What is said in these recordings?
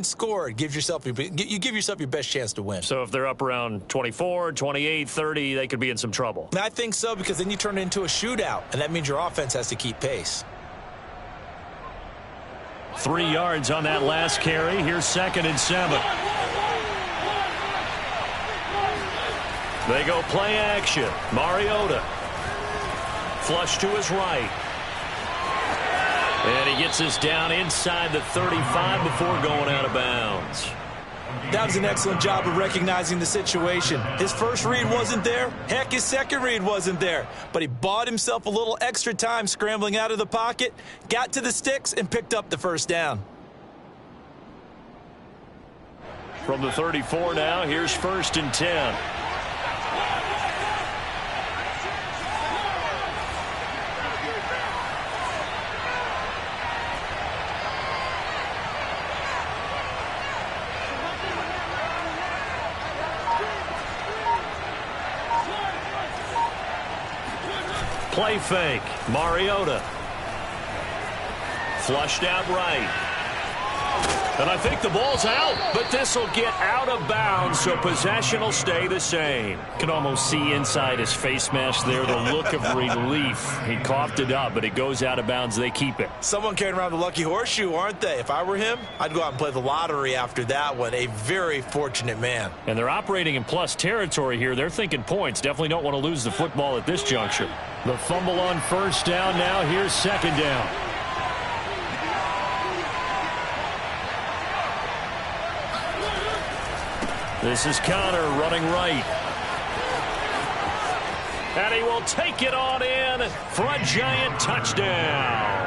Score, you give yourself your best chance to win. So if they're up around 24, 28, 30, they could be in some trouble. I think so, because then you turn it into a shootout, and that means your offense has to keep pace. 3 yards on that last carry. Here's 2nd and 7. They go play action. Mariota. Flush to his right. And he gets this down inside the 35 before going out of bounds. That was an excellent job of recognizing the situation. His first read wasn't there. Heck, his second read wasn't there. But he bought himself a little extra time scrambling out of the pocket, got to the sticks, and picked up the first down. From the 34 now, here's 1st and 10. Play fake. Mariota. Flushed out right. And I think the ball's out, but this will get out of bounds, so possession will stay the same. Can almost see inside his face mask there the look of relief. He coughed it up, but it goes out of bounds. They keep it. Someone carrying around the lucky horseshoe, aren't they? If I were him, I'd go out and play the lottery after that one. A very fortunate man. And they're operating in plus territory here. They're thinking points. Definitely don't want to lose the football at this juncture. The fumble on 1st down now. Here's 2nd down. This is Conner running right. And he will take it on in for a Giant touchdown.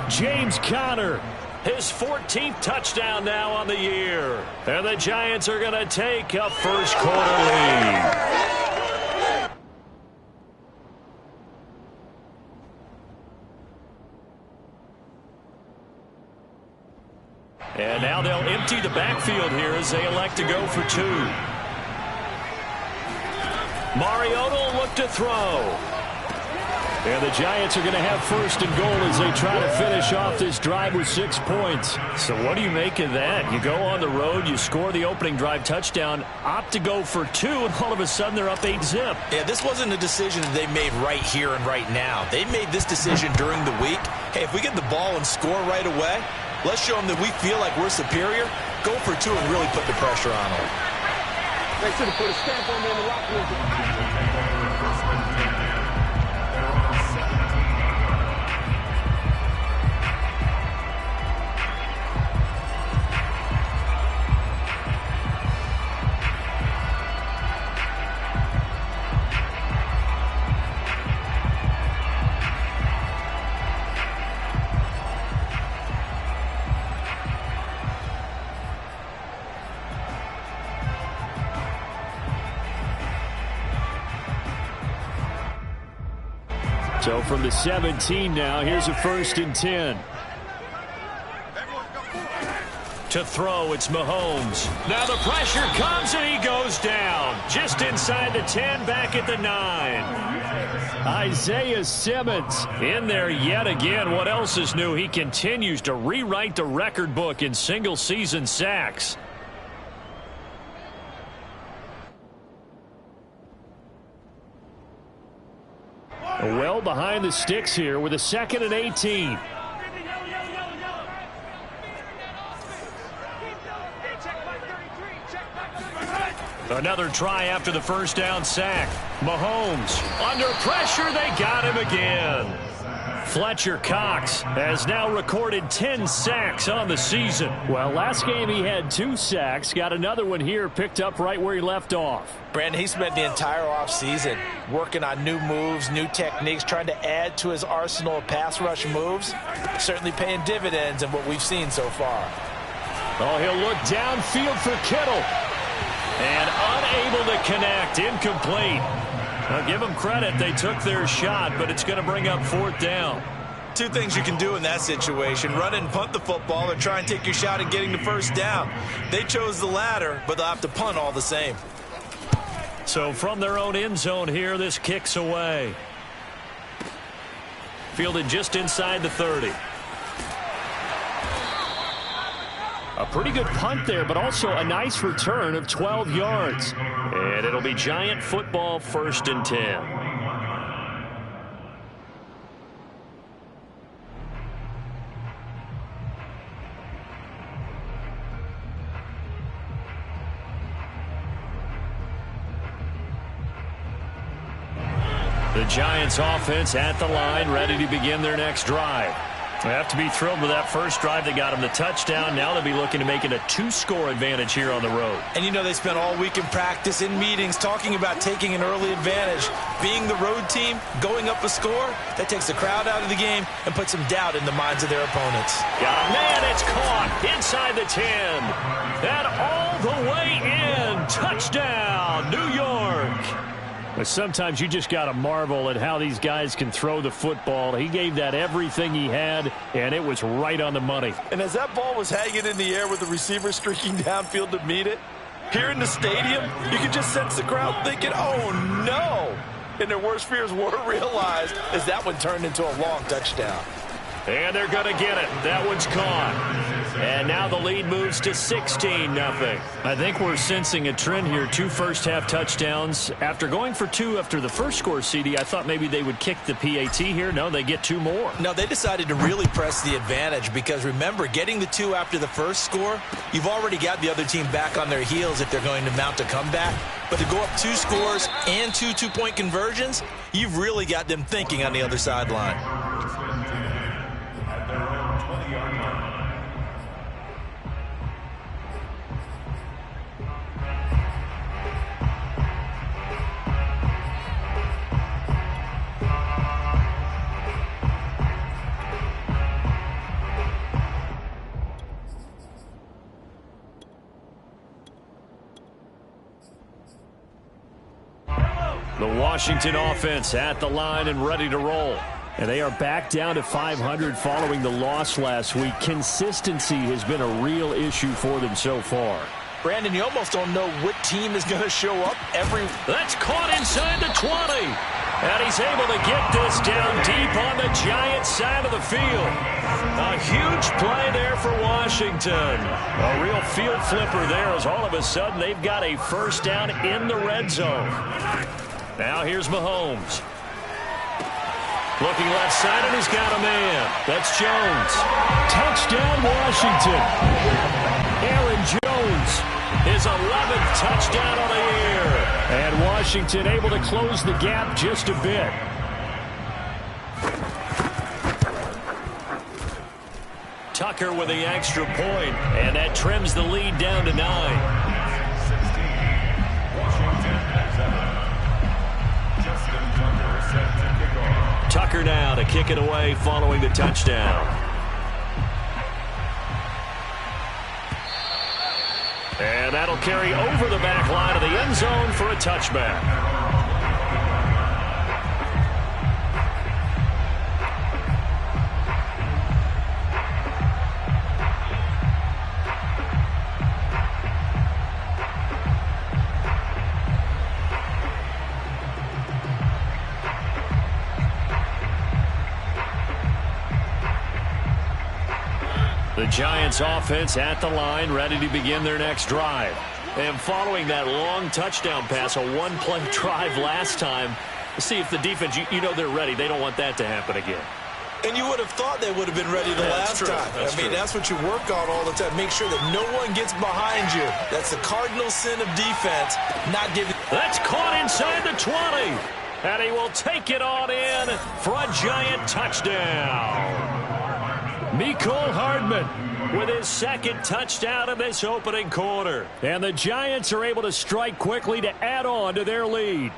James Conner, his 14th touchdown now on the year. And the Giants are going to take a first quarter lead. And now they'll empty the backfield here as they elect to go for 2. Mariota will look to throw. And the Giants are going to have 1st and goal as they try to finish off this drive with 6 points. So what do you make of that? You go on the road, you score the opening drive touchdown, opt to go for 2, and all of a sudden they're up 8-zip. Yeah, this wasn't a decision that they made right here and right now. They made this decision during the week. Hey, if we get the ball and score right away, let's show them that we feel like we're superior. Go for 2 and really put the pressure on them. They should have put a stamp on me in the locker room. So from the 17 now, here's a 1st and 10. To throw, it's Mahomes. Now the pressure comes and he goes down. Just inside the 10, back at the 9. Isaiah Simmons in there yet again. What else is new? He continues to rewrite the record book in single-season sacks. Well behind the sticks here with a 2nd and 18. Another try after the 1st down sack. Mahomes under pressure. They got him again. Fletcher Cox has now recorded 10 sacks on the season. Well, last game he had 2 sacks. Got another one here picked up right where he left off. Brandon, he spent the entire offseason working on new moves, new techniques, trying to add to his arsenal of pass rush moves. Certainly paying dividends in what we've seen so far. Oh, he'll look downfield for Kittle. And unable to connect. Incomplete. I'll give them credit. They took their shot, but it's going to bring up 4th down. 2 things you can do in that situation. Run and punt the football or try and take your shot at getting the 1st down. They chose the latter, but they'll have to punt all the same. So from their own end zone here, this kicks away. Fielded just inside the 30. A pretty good punt there, but also a nice return of 12 yards. And it'll be Giant football, 1st and 10. The Giants offense at the line, ready to begin their next drive. They have to be thrilled with that first drive. They got them the touchdown. Now they'll be looking to make it a 2-score advantage here on the road. And you know they spent all week in practice, in meetings, talking about taking an early advantage. Being the road team, going up a score, that takes the crowd out of the game and puts some doubt in the minds of their opponents. Got a man, it's caught inside the 10. And all the way in. Touchdown, New York. But sometimes you just got to marvel at how these guys can throw the football. He gave that everything he had, and it was right on the money. And as that ball was hanging in the air with the receiver streaking downfield to meet it, here in the stadium, you could just sense the crowd thinking, oh, no. And their worst fears were realized as that one turned into a long touchdown. And they're going to get it. That one's caught. And now the lead moves to 16-0. I think we're sensing a trend here. 2 first-half touchdowns. After going for 2 after the first score, CD, I thought maybe they would kick the PAT here. No, they get 2 more. No, they decided to really press the advantage because, remember, getting the 2 after the first score, you've already got the other team back on their heels if they're going to mount a comeback. But to go up 2 scores and 2 two-point conversions, you've really got them thinking on the other sideline. The Washington offense at the line and ready to roll. And they are back down to 500 following the loss last week. Consistency has been a real issue for them so far. Brandon, you almost don't know what team is going to show up every... That's caught inside the 20. And he's able to get this down deep on the Giants side of the field. A huge play there for Washington. A real field flipper there as all of a sudden they've got a first down in the red zone. Now here's Mahomes. Looking left side, and he's got a man. That's Jones. Touchdown, Washington. Aaron Jones, his 11th touchdown on the year. And Washington able to close the gap just a bit. Tucker with the extra point, and that trims the lead down to 9. Tucker now to kick it away following the touchdown. And that'll carry over the back line of the end zone for a touchback. The Giants offense at the line, ready to begin their next drive. And following that long touchdown pass, a one-play drive last time, see if the defense, you know they're ready. They don't want that to happen again. And you would have thought they would have been ready the last time. That's what you work on all the time. Make sure that no one gets behind you. That's the cardinal sin of defense, not giving. That's caught inside the 20. And he will take it on in for a Giant touchdown. Mecole Hardman with his 2nd touchdown of this opening quarter. And the Giants are able to strike quickly to add on to their lead.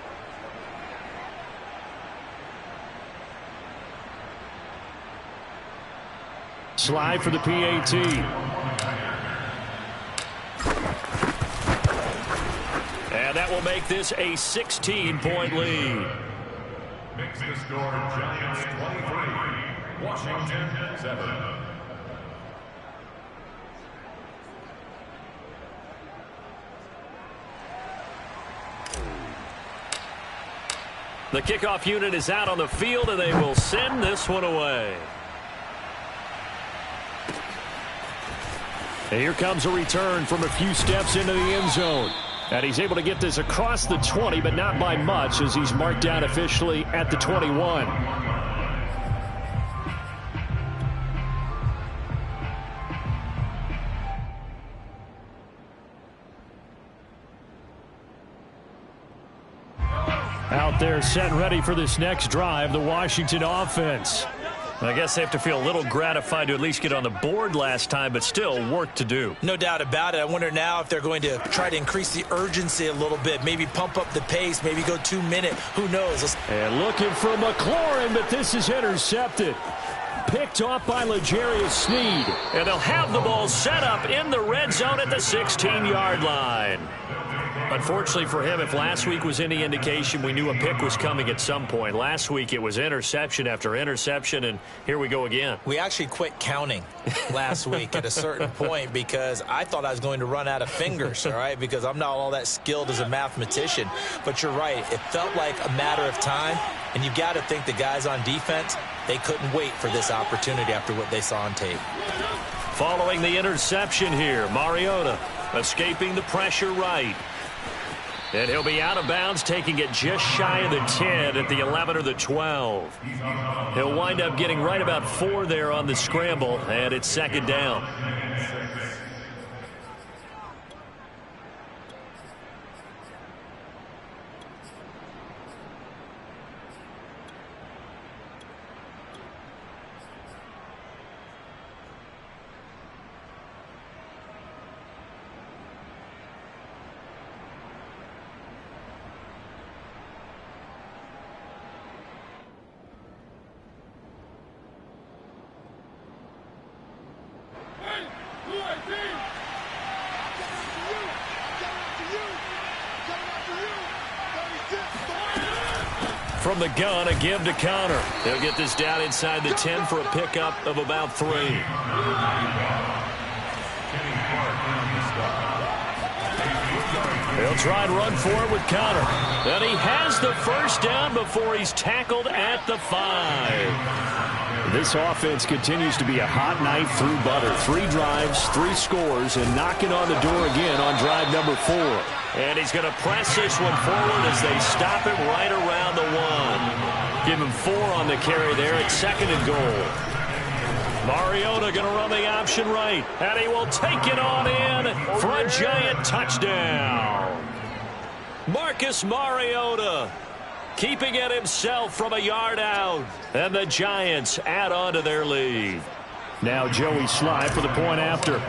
Slide for the PAT. And that will make this a 16-point lead. Makes the score Giants 23. Washington 7. The kickoff unit is out on the field, and they will send this one away. And here comes a return from a few steps into the end zone. And he's able to get this across the 20, but not by much, as he's marked down officially at the 21. Out there set and ready for this next drive, the Washington offense. I guess they have to feel a little gratified to at least get on the board last time, but still work to do. No doubt about it. I wonder now if they're going to try to increase the urgency a little bit, maybe pump up the pace, maybe go 2 minute. Who knows? And looking for McLaurin, but this is intercepted. Picked off by L'Jarius Sneed. And they'll have the ball set up in the red zone at the 16-yard line. Unfortunately for him, if last week was any indication, we knew a pick was coming at some point. Last week it was interception after interception, and here we go again. We actually quit counting last week at a certain point because I thought I was going to run out of fingers, all right, because I'm not all that skilled as a mathematician. But you're right. It felt like a matter of time, and you've got to think the guys on defense, they couldn't wait for this opportunity after what they saw on tape. Following the interception here, Mariota escaping the pressure right. And he'll be out of bounds, taking it just shy of the 10 at the 11 or the 12. He'll wind up getting right about 4 there on the scramble, and it's second down. From the gun, a give to Conner. They'll get this down inside the 10 for a pickup of about 3. They'll try and run for it with Conner. And he has the first down before he's tackled at the 5. This offense continues to be a hot knife through butter. 3 drives, 3 scores, and knocking on the door again on drive number 4. And he's going to press this one forward as they stop him right around the 1. Give him 4 on the carry there at 2nd and goal. Mariota going to run the option right, and he will take it on in for a giant touchdown. Marcus Mariota keeping it himself from a yard out, and the Giants add on to their lead. Now Joey Slye for the point after.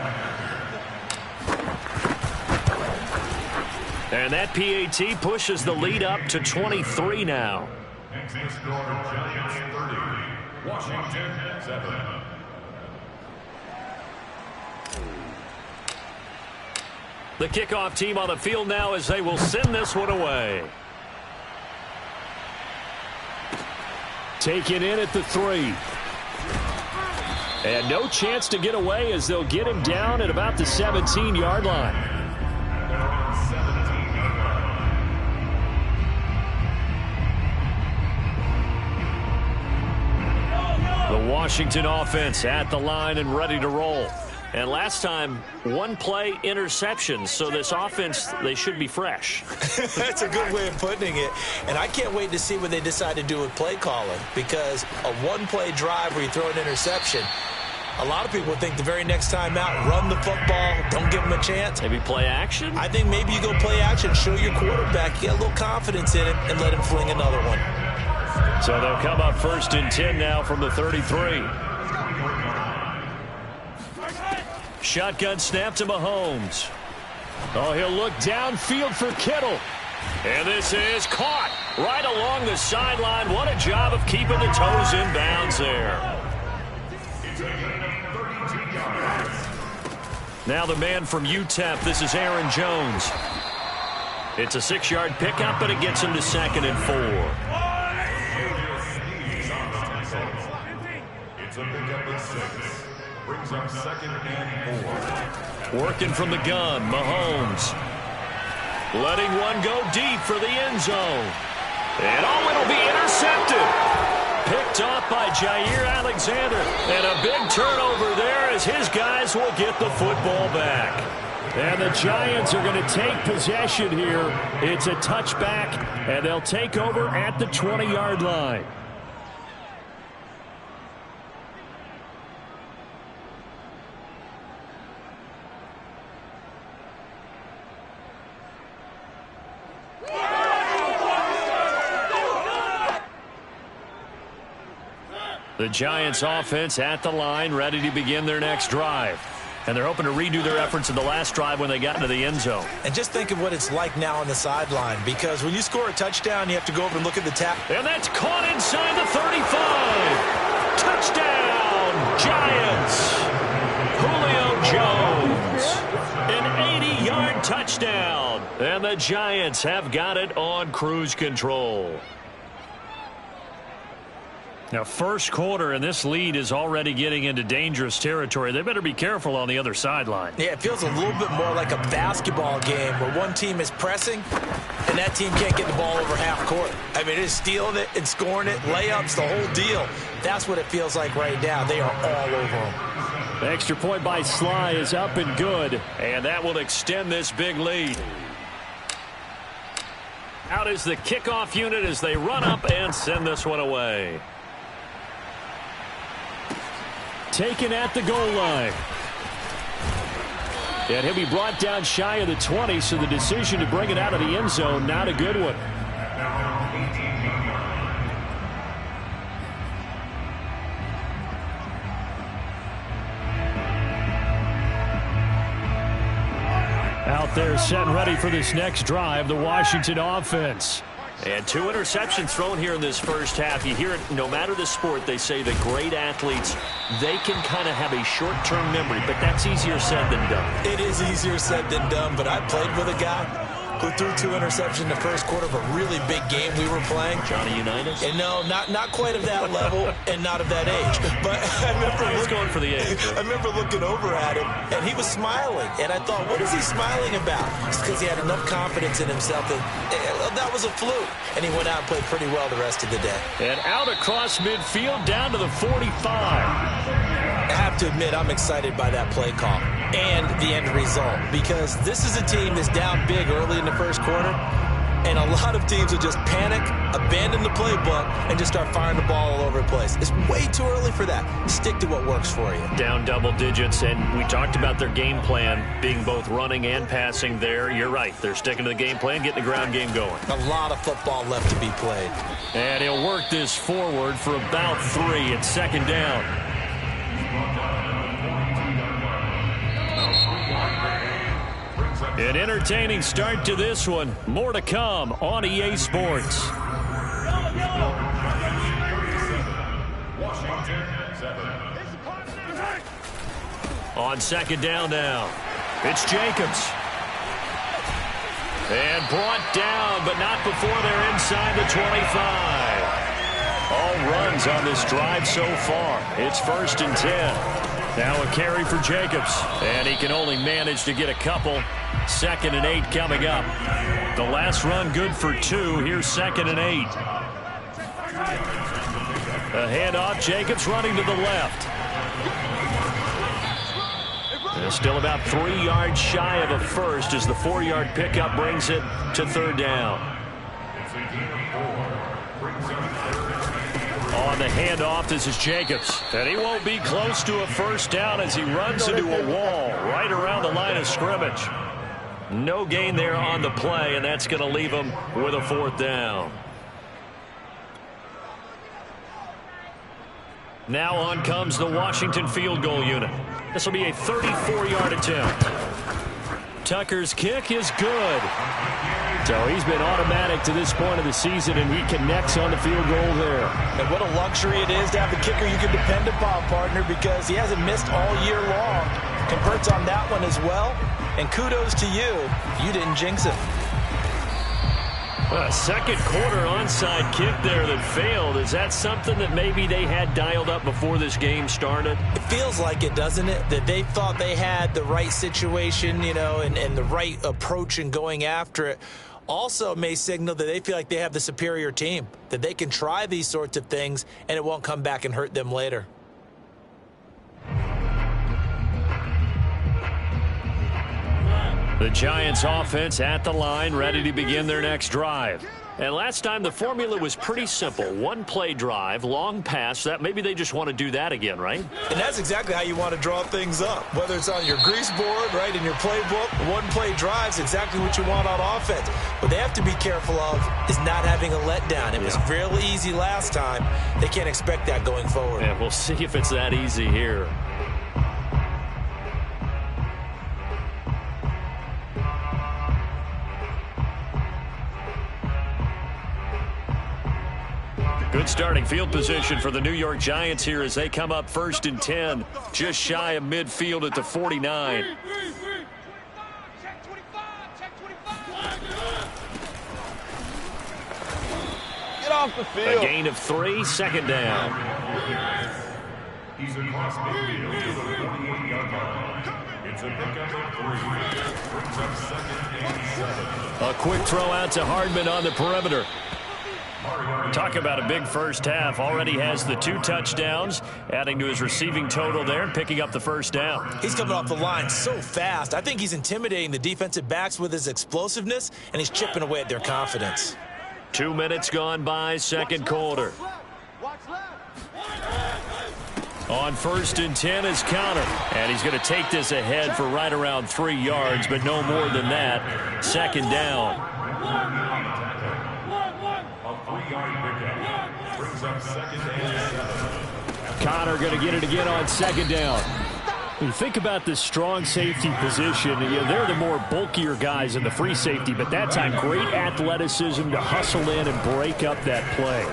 And that PAT pushes the lead up to 23 now. Next score, Giants 30, Washington 7. The kickoff team on the field now as they will send this one away. Taken in at the 3. And no chance to get away as they'll get him down at about the 17-yard line. The Washington offense at the line and ready to roll. And last time, 1 play interception, so this offense, they should be fresh. That's a good way of putting it. And I can't wait to see what they decide to do with play calling, because a 1-play drive where you throw an interception, a lot of people think the very next time out, run the football, don't give them a chance. Maybe play action? I think maybe you go play action, show your quarterback, get a little confidence in it, and let him fling another one. So they'll come up 1st and 10 now from the 33. Shotgun snap to Mahomes. Oh, he'll look downfield for Kittle. And this is caught right along the sideline. What a job of keeping the toes in bounds there. Now the man from UTEP, this is Aaron Jones. It's a 6-yard pickup, but it gets him to 2nd and 4. It's a pickup of 6. Brings up 2nd and 4. Working from the gun, Mahomes. Letting one go deep for the end zone. And oh, it'll be intercepted. picked off by Jair Alexander. And a big turnover there as his guys will get the football back. And the Giants are going to take possession here. It's a touchback, and they'll take over at the 20-yard line. The Giants offense at the line, ready to begin their next drive. And they're hoping to redo their efforts in the last drive when they got into the end zone. And just think of what it's like now on the sideline, because when you score a touchdown, you have to go over and look at the tap. And that's caught inside the 35. Touchdown, Giants. Julio Jones. An 80-yard touchdown. And the Giants have got it on cruise control. Now, first quarter, and this lead is already getting into dangerous territory. They better be careful on the other sideline. Yeah, it feels a little bit more like a basketball game where one team is pressing and that team can't get the ball over half court. I mean, it's stealing it and scoring it, layups, the whole deal. That's what it feels like right now. They are all over them. The extra point by Sly is up and good, and that will extend this big lead. Out is the kickoff unit as they run up and send this one away. Taken at the goal line. And he'll be brought down shy of the 20, so the decision to bring it out of the end zone, not a good one. Out there set and ready for this next drive, the Washington offense. And 2 interceptions thrown here in this first half. You hear it, no matter the sport, they say that great athletes, they can kind of have a short-term memory, but that's easier said than done. It is easier said than done, but I played with a guy who threw 2 interceptions in the first quarter of a really big game we were playing. Johnny Unitas? And no, not quite of that level and not of that age. But I remember going for the age. I remember looking over at him, and he was smiling. And I thought, what is he smiling about? It's because he had enough confidence in himself that was a fluke. And he went out and played pretty well the rest of the day. And out across midfield down to the 45. I have to admit, I'm excited by that play call and the end result, because this is a team that's down big early in the first quarter, and a lot of teams will just panic, abandon the playbook, and just start firing the ball all over the place. It's way too early for that. Stick to what works for you. Down double digits, and we talked about their game plan being both running and passing there. You're right. They're sticking to the game plan, getting the ground game going. A lot of football left to be played. And he'll work this forward for about 3. It's second down. An entertaining start to this one. More to come on EA Sports. On second down now, it's Jacobs. And brought down, but not before they're inside the 25. All runs on this drive so far. It's 1st and 10. Now a carry for Jacobs, and he can only manage to get a couple. 2nd and 8 coming up. The last run good for 2. Here's 2nd and 8. A handoff. Jacobs running to the left. And still about 3 yards shy of a first as the 4-yard pickup brings it to 3rd down. On the handoff, this is Jacobs. And he won't be close to a first down as he runs into a wall right around the line of scrimmage. No gain there on the play, and that's going to leave him with a 4th down. Now on comes the Washington field goal unit. This will be a 34-yard attempt. Tucker's kick is good. So he's been automatic to this point of the season, and he connects on the field goal there. And what a luxury it is to have a kicker you can depend upon, partner, because he hasn't missed all year long. Converts on that one as well. And kudos to you. You didn't jinx him. A second quarter onside kick there that failed. Is that something that maybe they had dialed up before this game started? It feels like it, doesn't it? That they thought they had the right situation, you know, and the right approach in going after it. Also may signal that they feel like they have the superior team, that they can try these sorts of things and it won't come back and hurt them later. The Giants offense at the line, ready to begin their next drive. And last time the formula was pretty simple. One play drive, long pass. That maybe they just want to do that again, right? And that's exactly how you want to draw things up. Whether it's on your grease board, right, in your playbook, one play drive's exactly what you want on offense. What they have to be careful of is not having a letdown. It was real easy last time. They can't expect that going forward. Yeah, we'll see if it's that easy here. Good starting field position for the New York Giants here as they come up 1st and 10, just shy of midfield at the 49. Get off the field. A gain of 3, 2nd down. He's across midfield to the 48-yard line. It's a pickup of 3. Brings up 2nd and 7. A quick throw out to Hardman on the perimeter. Talk about a big first half. Already has the 2 touchdowns, adding to his receiving total there and picking up the 1st down. He's coming off the line so fast. I think he's intimidating the defensive backs with his explosiveness, and he's chipping away at their confidence. 2 minutes gone by, 2nd quarter. On 1st and 10 is Conner. And he's going to take this ahead for right around 3 yards, but no more than that. 2nd down. Conner going to get it again on 2nd down. When you think about this strong safety position, they're the more bulkier guys in the free safety, but that time great athleticism to hustle in and break up that play.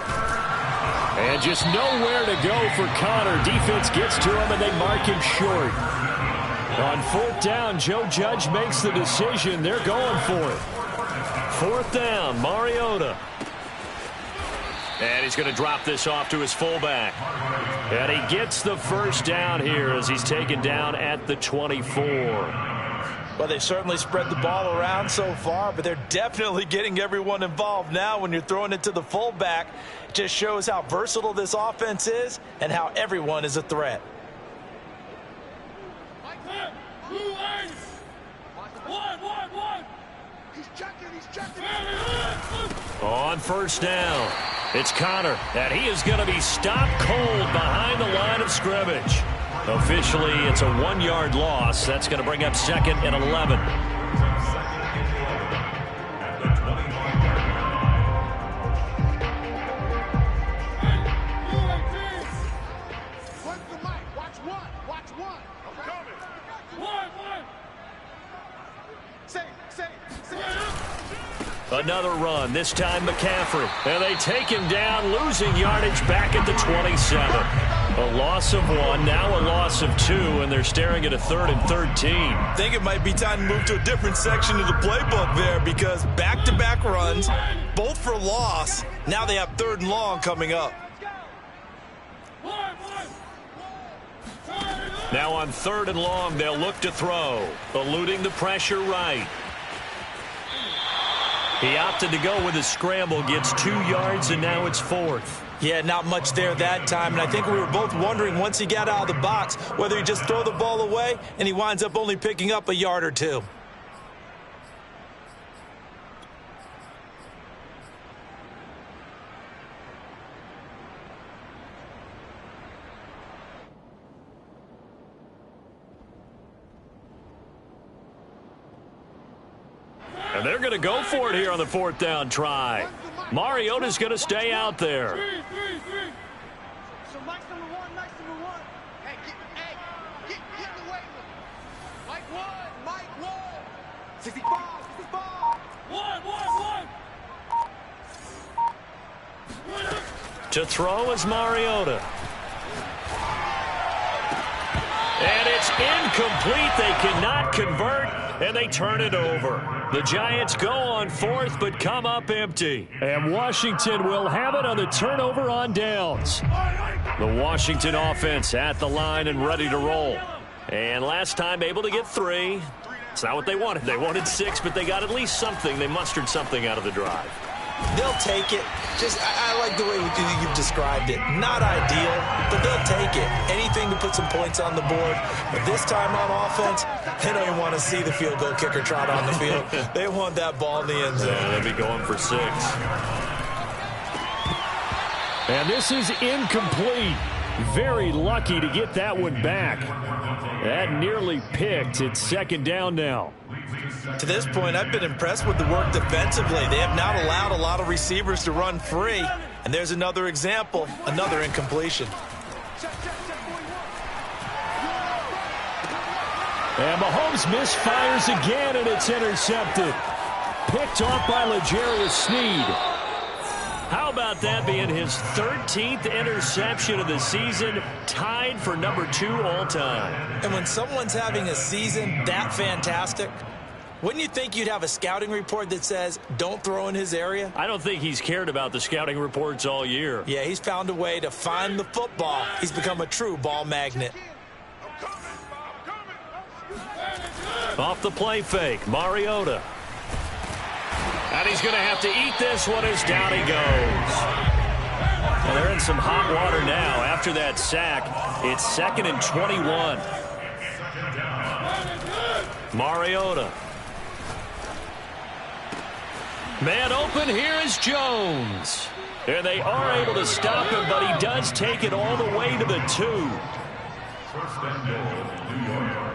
And just nowhere to go for Conner. Defense gets to him and they mark him short. On 4th down, Joe Judge makes the decision. They're going for it. 4th down, Mariota. And he's going to drop this off to his fullback. And he gets the 1st down here as he's taken down at the 24. Well, they've certainly spread the ball around so far, but they're definitely getting everyone involved now when you're throwing it to the fullback. It just shows how versatile this offense is and how everyone is a threat. On 1st down, it's Conner, and he is going to be stopped cold behind the line of scrimmage. Officially, it's a 1-yard loss. That's going to bring up 2nd and 11. Another run, this time McCaffrey. And they take him down, losing yardage back at the 27. A loss of 1, now a loss of 2, and they're staring at a 3rd and 13. I think it might be time to move to a different section of the playbook there because back-to-back runs, both for loss. Now they have 3rd and long coming up. Now on 3rd and long, they'll look to throw, eluding the pressure right. He opted to go with a scramble, gets 2 yards, and now it's 4th. Yeah, not much there that time, and I think we were both wondering once he got out of the box whether he just throw the ball away, and he winds up only picking up a yard or 2. And they're going to go for it here on the 4th down try. Mariota's going to stay out there. So Mike's number one. Hey, get in the way. Mike 1. 65. One. To throw is Mariota. And it's incomplete. They cannot convert, and they turn it over. The Giants go on 4th, but come up empty. And Washington will have it on the turnover on downs. The Washington offense at the line and ready to roll. And last time able to get 3. It's not what they wanted. They wanted 6, but they got at least something. They mustered something out of the drive. They'll take it. I like the way you've described it. Not ideal, but they'll take it. Anything to put some points on the board. But this time on offense, they don't even want to see the field goal kicker trot on the field. They want that ball in the end zone. Yeah, they'll be going for 6. And this is incomplete. Very lucky to get that one back. That nearly picked. It's second down now. To this point, I've been impressed with the work defensively. They have not allowed a lot of receivers to run free. And there's another example, another incompletion. And Mahomes misfires again, and it's intercepted. Picked off by L'Jarius Sneed. How about that being his 13th interception of the season, tied for number 2 all time. And when someone's having a season that fantastic, wouldn't you think you'd have a scouting report that says, don't throw in his area? I don't think he's cared about the scouting reports all year. Yeah, he's found a way to find the football. He's become a true ball magnet. Off the play fake, Mariota. And he's going to have to eat this one as down he goes. And they're in some hot water now. After that sack, it's 2nd and 21. Mariota. Man open, here is Jones. And they are able to stop him, but he does take it all the way to the 2. First and goal, New York.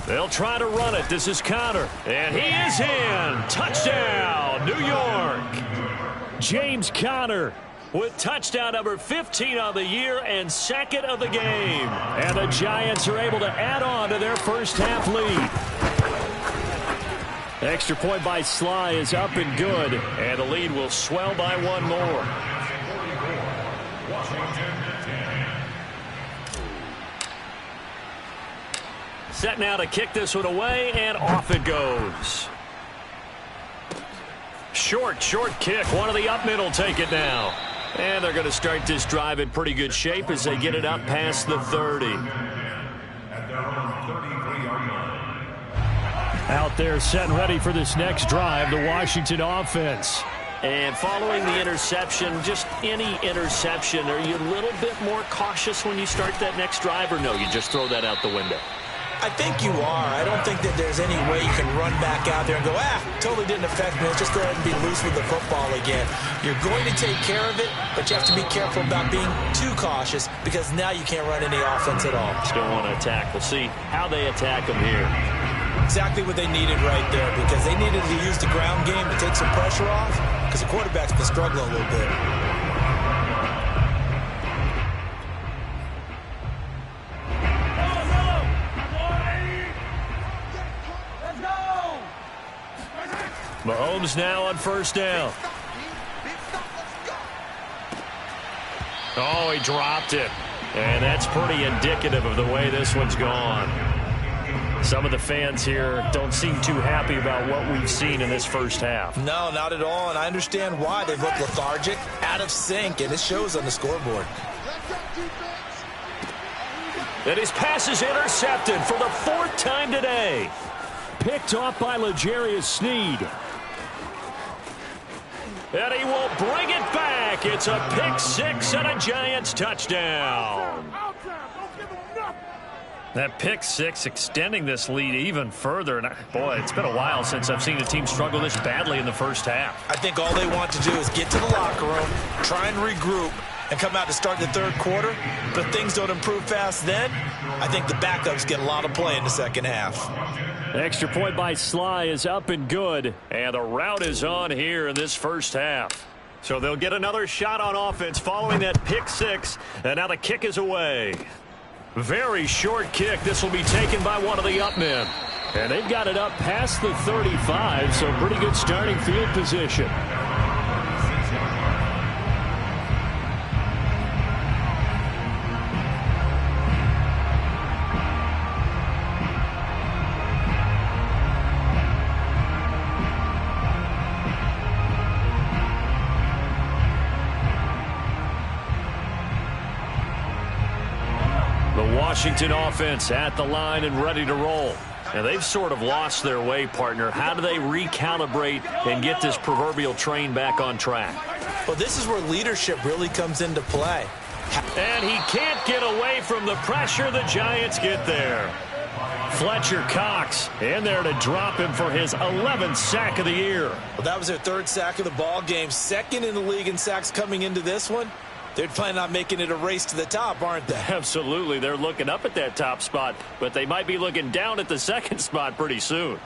They'll try to run it. This is Conner. And he is in. Touchdown, New York. James Conner with touchdown number 15 on the year and 2nd of the game. And the Giants are able to add on to their first half lead. Extra point by Sly is up and good. And the lead will swell by 1 more. Set now to kick this one away, and off it goes. Short kick. One of the up middle take it now. And they're going to start this drive in pretty good shape as they get it up past the 30. Out there set and ready for this next drive, the Washington offense. And following the interception, just any interception, are you a little bit more cautious when you start that next drive, or no, you just throw that out the window? I think you are. I don't think that there's any way you can run back out there and go, totally didn't affect me. Let's just go ahead and be loose with the football again. You're going to take care of it, but you have to be careful about being too cautious because now you can't run any offense at all. Still want to attack. We'll see how they attack them here. Exactly what they needed right there because they needed to use the ground game to take some pressure off because the quarterback's been struggling a little bit. Mahomes now on first down. Oh, he dropped it. And that's pretty indicative of the way this one's gone. Some of the fans here don't seem too happy about what we've seen in this first half. No, not at all, and I understand why. They've looked lethargic, out of sync, and it shows on the scoreboard. And his pass is intercepted for the 4th time today. Picked off by L'Jarius Sneed. And he will bring it back. It's a pick 6 and a Giants touchdown. That pick 6 extending this lead even further. And boy, it's been a while since I've seen a team struggle this badly in the first half. I think all they want to do is get to the locker room, try and regroup, and come out to start the third quarter. But if things don't improve fast then, I think the backups get a lot of play in the second half. Extra point by Sly is up and good. And the route is on here in this first half. So they'll get another shot on offense following that pick 6. And now the kick is away. Very short kick. This will be taken by one of the up men. And they've got it up past the 35, so pretty good starting field position. The Washington offense at the line and ready to roll. Now, they've sort of lost their way, partner. How do they recalibrate and get this proverbial train back on track? Well, this is where leadership really comes into play. And he can't get away from the pressure. The Giants get there. Fletcher Cox in there to drop him for his 11th sack of the year. Well, that was their 3rd sack of the ball game. 2nd in the league in sacks coming into this one. They're planning on making it a race to the top, aren't they? Absolutely. They're looking up at that top spot, but they might be looking down at the 2nd spot pretty soon.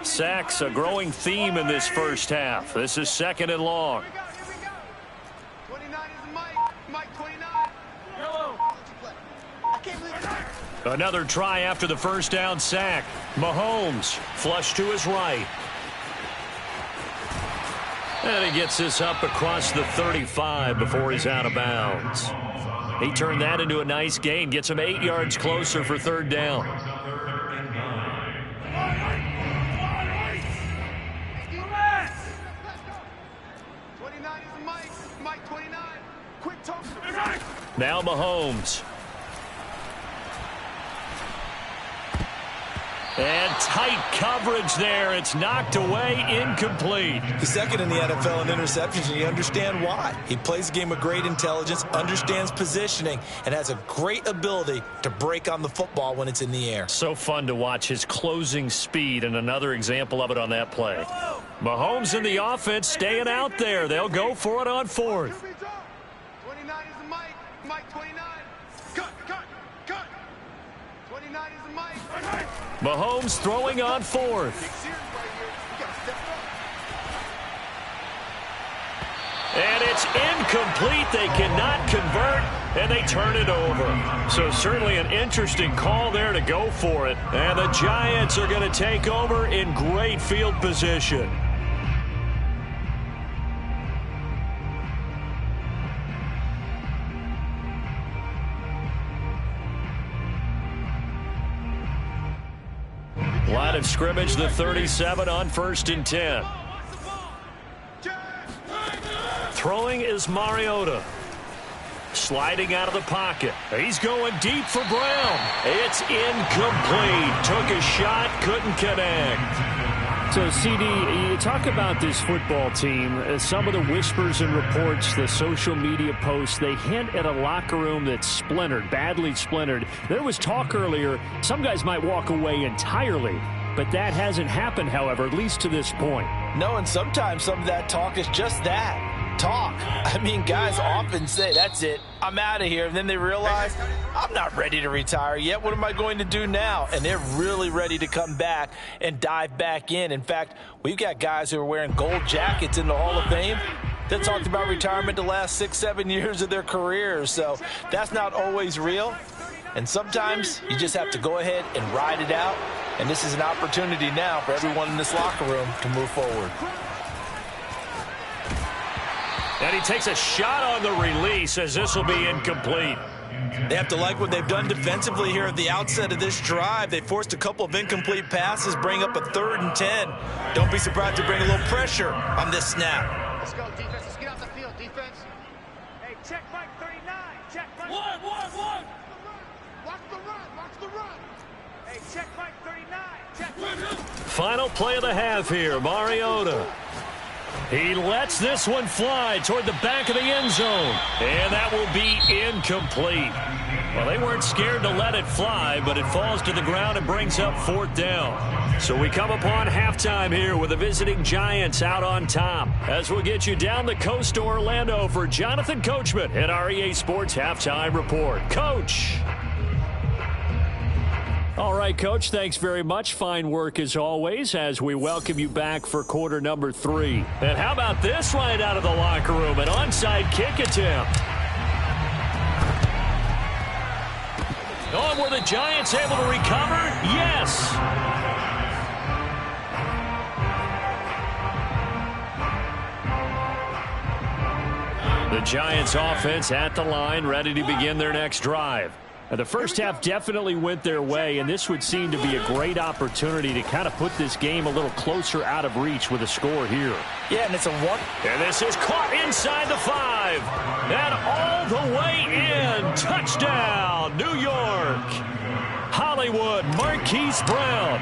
Sacks, a growing theme in this first half. This is 2nd and long. Here we go. 29 is Mike. Mike 29. Yellow. I can't believe it. Another try after the first down sack. Mahomes flush to his right. And he gets this up across the 35 before he's out of bounds. He turned that into a nice gain. Gets him 8 yards closer for 3rd down. 29 is Mike. Mike 29. Quick toss. Now Mahomes. And tight coverage there. It's knocked away, incomplete. He's 2nd in the NFL in interceptions, and you understand why. He plays a game with great intelligence, understands positioning, and has a great ability to break on the football when it's in the air. So fun to watch his closing speed, and another example of it on that play. Mahomes and the offense staying out there. They'll go for it on 4th. 29 is Mike. Mike 29. Cut. 29 is Mike. Mahomes throwing on 4th. And it's incomplete. They cannot convert, and they turn it over. So certainly an interesting call there to go for it. And the Giants are going to take over in great field position. Line of scrimmage, the 37 on 1st and 10. Throwing is Mariota. Sliding out of the pocket. He's going deep for Brown. It's incomplete. Took a shot, couldn't connect. So, CD, you talk about this football team. Some of the whispers and reports, the social media posts, they hint at a locker room that's splintered, badly splintered. There was talk earlier, some guys might walk away entirely. But that hasn't happened, however, at least to this point. No, and sometimes some of that talk is just that. Talk. I mean, guys often say, that's it, I'm out of here. And then they realize, I'm not ready to retire yet. What am I going to do now? And they're really ready to come back and dive back in. In fact, we've got guys who are wearing gold jackets in the Hall of Fame that talked about retirement the last 6-7 years of their careers. So that's not always real. And sometimes you just have to go ahead and ride it out. And this is an opportunity now for everyone in this locker room to move forward. And he takes a shot on the release as this will be incomplete. They have to like what they've done defensively here at the outset of this drive. They forced a couple of incomplete passes, bring up a 3rd and 10. Don't be surprised to bring a little pressure on this snap. Let's go, defense. Let's get out the field, defense. Hey, check Mike 39. Check Mike. One. Watch the run. Hey, check Mike 39. Check Mike. Final play of the half here, Mariota. He lets this one fly toward the back of the end zone. And that will be incomplete. Well, they weren't scared to let it fly, but it falls to the ground and brings up 4th down. So we come upon halftime here with the visiting Giants out on top. As we'll get you down the coast to Orlando for Jonathan Coachman at our EA Sports Halftime Report. Coach. All right, Coach, thanks very much. Fine work as always as we welcome you back for quarter number 3. And how about this right out of the locker room? An onside kick attempt. Oh, were the Giants able to recover? Yes. The Giants offense at the line, ready to begin their next drive. The first half definitely went their way, and this would seem to be a great opportunity to kind of put this game a little closer out of reach with a score here. Yeah, and it's a one. And this is caught inside the 5. And all the way in. Touchdown, New York. Hollywood Marquise Brown,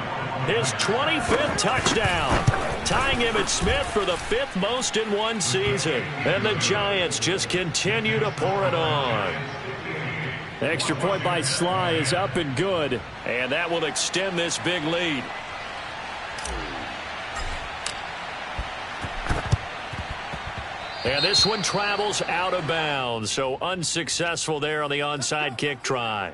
his 25th touchdown, tying Emmitt Smith for the 5th most in one season. And the Giants just continue to pour it on. Extra point by Sly is up and good. And that will extend this big lead. And this one travels out of bounds, so unsuccessful there on the onside kick try.